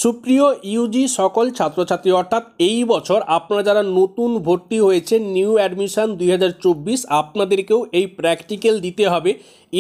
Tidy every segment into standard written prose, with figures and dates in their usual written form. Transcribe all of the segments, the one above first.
সুপ্রিয় ইউজি সকল ছাত্রছাত্রী অর্থাৎ এই বছর আপনারা যারা নতুন ভর্তি হয়েছে নিউ অ্যাডমিশন 2024 আপনাদেরকেও এই প্র্যাকটিক্যাল দিতে হবে।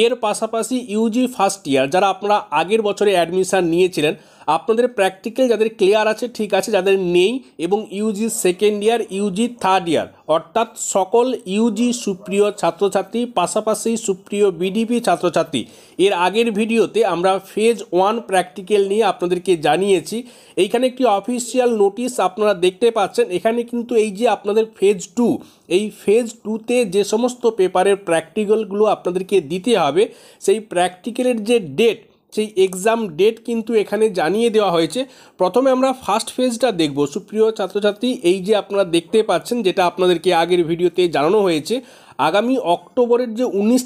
এর পাশাপাশি ইউজি ফার্স্ট ইয়ার যারা আপনারা আগের বছরে অ্যাডমিশন নিয়েছিলেন আপনাদের প্র্যাকটিক্যাল যাদের ক্লিয়ার আছে ঠিক আছে, যাদের নেই এবং Yuji second year Yuji third year অর্থাৎ সকল ইউজি সুপ্রিয় ছাত্রছাত্রী পাশাপাশি সুপ্রিয় বিডিপি ছাত্রছাত্রী এর আগের ভিডিওতে আমরা ফেজ 1 প্র্যাকটিক্যাল নিয়ে আপনাদেরকে জানিয়েছি। এইখানে একটি অফিসিয়াল নোটিশ আপনারা দেখতে পাচ্ছেন। এখানে কিন্তু এই যে আপনাদের ফেজ 2 এই ফেজ 2তে যে সমস্ত পেপারের প্র্যাকটিক্যালগুলো আপনাদেরকে দিতে হবে সেই প্র্যাকটিক্যালের যে ডেট সেই এক্সাম ডেট কিন্তু এখানে জানিয়ে দেওয়া হয়েছে। প্রথমে আমরা ফার্স্ট ফেজটা দেখব। সুপ্রিয় ছাত্রছাত্রী এই যে আপনারা দেখতে পাচ্ছেন যেটা আপনাদেরকে আগের ভিডিওতে জানানো হয়েছে, আগামী অক্টোবরের যে 19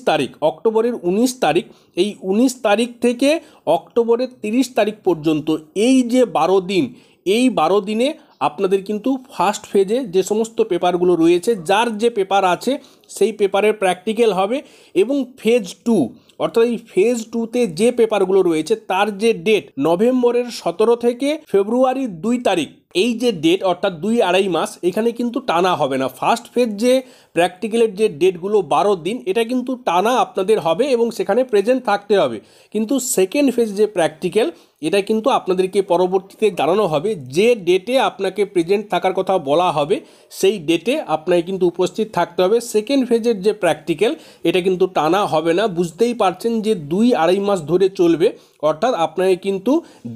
তারিখ এই 19 তারিখ থেকে অক্টোবরের 30 তারিখ পর্যন্ত এই যে 12 দিন এই 12 দিনে আপনাদের কিন্তু ফার্স্ট ফেজে যে সমস্ত পেপারগুলো রয়েছে যার যে পেপার আছে সেই পেপারের প্র্যাকটিক্যাল হবে এবং ফেজ 2 অর্থাৎ এই ফেজ 2তে যে পেপারগুলো রয়েছে তার যে ডেট নভেম্বরের 17 থেকে ফেব্রুয়ারির 2 তারিখ এই যে ডেট অর্থাৎ 2-2.5 মাস এখানে কিন্তু টানা হবে না। ফার্স্ট ফেজ যে প্র্যাকটিক্যালের যে ডেটগুলো 12 দিন এটা কিন্তু টানা আপনাদের হবে এবং সেখানে প্রেজেন্ট থাকতে হবে, কিন্তু সেকেন্ড ফেজ যে প্র্যাকটিক্যাল এটা কিন্তু আপনাদেরকে পরবর্তীতে জানানো হবে। যে ডেটে আপনাকে প্রেজেন্ট থাকার কথা বলা হবে সেই ডেটে আপনাকে কিন্তু উপস্থিত থাকতে হবে। সেকেন্ড ফেজের যে প্র্যাকটিক্যাল এটা কিন্তু টানা হবে না, বুঝতেই পারছেন যে 2-2.5 মাস ধরে চলবে, অর্থাৎ আপনাকে কিন্তু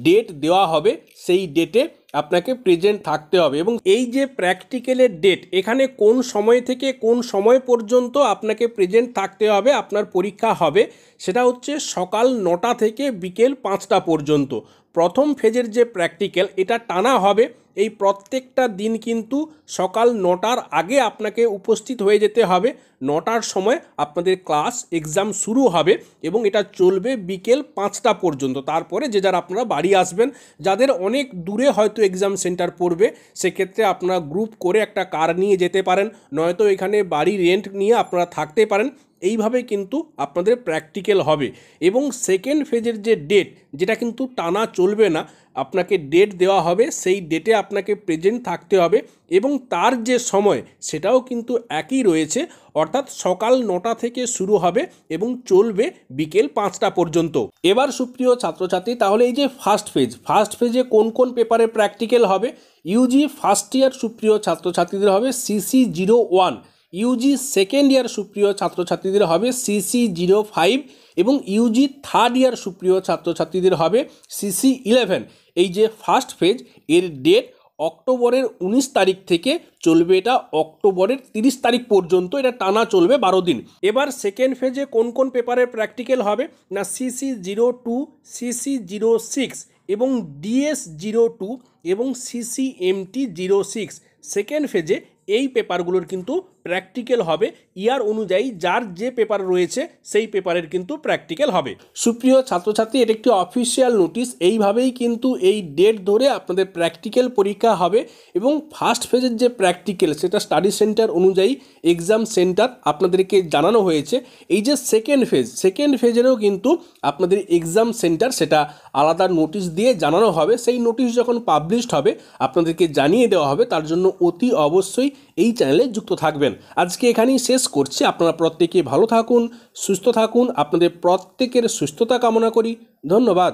ডেট দেওয়া হবে সেই ডেটে আপনাকে প্রেজেন্ট থাকতে হবে। এবং এই যে প্র্যাকটিক্যালের ডেট এখানে কোন সময় থেকে কোন সময় পর্যন্ত আপনাকে প্রেজেন্ট থাকতে হবে আপনার পরীক্ষা হবে সেটা হচ্ছে সকাল 9টা থেকে বিকেল 5টা পর্যন্ত। প্রথম ফেজের যে প্র্যাকটিক্যাল এটা টানা হবে, এই প্রত্যেকটা দিন কিন্তু সকাল 9টার আগে আপনাকে উপস্থিত হয়ে যেতে হবে। 9টার সময় আপনাদের ক্লাস এক্সাম শুরু হবে এবং এটা চলবে বিকেল 5টা পর্যন্ত। তারপরে যে যারা আপনারা বাড়ি আসবেন, যাদের অনেক দূরে হয়তো এক্সাম সেন্টার পড়বে সেক্ষেত্রে আপনারা গ্রুপ করে একটা কার নিয়ে যেতে পারেন, নয়তো এখানে বাড়ি রেন্ট নিয়ে আপনারা থাকতে পারেন। এইভাবে কিন্তু আপনাদের প্র্যাকটিক্যাল হবে এবং সেকেন্ড ফেজের যে ডেট যেটা কিন্তু টানা চলবে না, আপনাকে ডেট দেওয়া হবে সেই ডেটে আপনাকে প্রেজেন্ট থাকতে হবে এবং তার যে সময় সেটাও কিন্তু একই রয়েছে, অর্থাৎ সকাল 9টা থেকে শুরু হবে এবং চলবে বিকেল 5টা পর্যন্ত। এবার সুপ্রিয় ছাত্রছাত্রী তাহলে এই যে ফার্স্ট ফেজে কোন কোন পেপারে প্র্যাকটিক্যাল হবে। ইউজি ফার্স্ট ইয়ার সুপ্রিয় ছাত্রছাত্রীদের হবে CC01, ইউজি সেকেন্ড ইয়ার সুপ্রিয় ছাত্রছাত্রীদের হবে CC05 এবং ইউজি থার্ড ইয়ার সুপ্রিয় ছাত্রছাত্রীদের হবে CC11। এই যে ফার্স্ট ফেজ এর ডেট অক্টোবরের 19 তারিখ থেকে চলবে এটা অক্টোবরের 30 তারিখ পর্যন্ত, এটা টানা চলবে 12 দিন। এবার সেকেন্ড ফেজে কোন কোন পেপারের প্র্যাকটিক্যাল হবে না CC02, CC06 এবং DS02 এবং CCMT06। সেকেন্ড ফেজে এই পেপারগুলোর কিন্তু প্র্যাকটিক্যাল হবে ইয়ার অনুযায়ী, যার যে পেপার রয়েছে সেই পেপারের কিন্তু প্র্যাকটিক্যাল হবে। সুপ্রিয় ছাত্রছাত্রী এটা একটি অফিসিয়াল নোটিশ, এইভাবেই কিন্তু এই ডেট ধরে আপনাদের প্র্যাকটিক্যাল পরীক্ষা হবে এবং ফার্স্ট ফেজের যে প্র্যাকটিক্যাল সেটা স্টাডি সেন্টার অনুযায়ী এক্সাম সেন্টার আপনাদেরকে জানানো হয়েছে। এই যে সেকেন্ড ফেজেরও কিন্তু আপনাদের এক্সাম সেন্টার সেটা আলাদা নোটিশ দিয়ে জানানো হবে। সেই নোটিশ যখন পাবলিশড হবে আপনাদেরকে জানিয়ে দেওয়া হবে, তার জন্য অতি অবশ্যই এই চ্যানেলে যুক্ত থাকবেন। আজকে এখানেই শেষ করছি। আপনারা প্রত্যেকে ভালো থাকুন, সুস্থ থাকুন, আপনাদের প্রত্যেকের সুস্থতা কামনা করি। ধন্যবাদ।